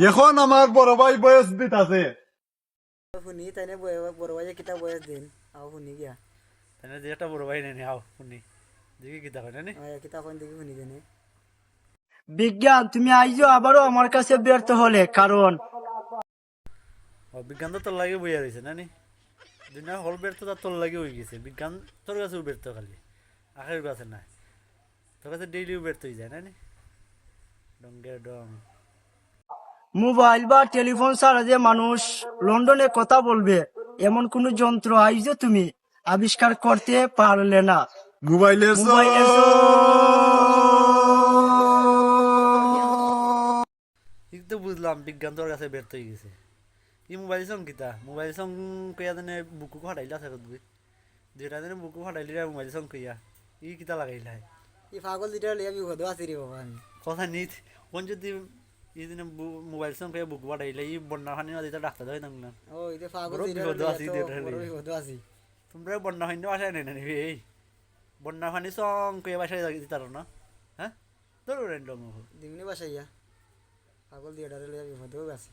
এখন আমার বড় ভাই বয়স দিত আছে শুনি তাইনে বড় ভাইয়ে কিতা বয়স দিন আও শুনি গিয়া তাহলে যে একটা বড় ভাই নেই আও শুনি দেখি কি দেখা না কিতা কোন দিকে শুনি জানি বিজ্ঞান তুমি আইজো আবারও আমার কাছে ব্যর্থ হলে, কারণ বিজ্ঞান তো তোর লাগে বইয়া রয়েছে না নি দুনিয়া হল ব্যর্থ তার তোর লাগে হয়ে গেছে বিজ্ঞান তোর কাছেও ব্যর্থ খালি আখের কাছে না তোর কাছে ডেইলিও ব্যর্থ হয়ে যায় না নি ডঙ্গের ডং মোবাইল বা টেলিফোন ছাড়া যে মানুষ লন্ডনে কথা বলবে এমন কোন যন্ত্র আইজো তুমি আবিষ্কার করতে পারলে না। মোবাইলের মোবাইলের ঠিক তো বুঝলাম বিজ্ঞান তোর কাছে ব্যর্থ হয়ে গেছে ই মোবাইল সং কিতা মোবাইল সং কইয়া জানে বুকু ফাটাইলা থাকে তুই যেটা জানে বুকু ফাটাইলি মোবাইল সং কইয়া ই কিতা লাগাইলা ই পাগল দুইটা লিয়া বিপদ আছে রে বাবা আমি কথা নিত কোন যদি ই দিনে মোবাইল সং কইয়া বুকু ফাটাইলা ই বন্যা খানি না দিতা ডাক্তার হয় না ও ইতে পাগল বড় দুইটা বিপদ লিয়া আছে তো দুইটা বড় লিয়া। বিপদ আছে তোমরা বন্যা খানি বাসায় নেই না নিবি এই বন্যা খানি সং কইয়া বাসায় দিতার না হ্যাঁ তোর রেন্ডম দিমনি বাসাইয়া পাগল দুইটা লিয়া বিপদ আছে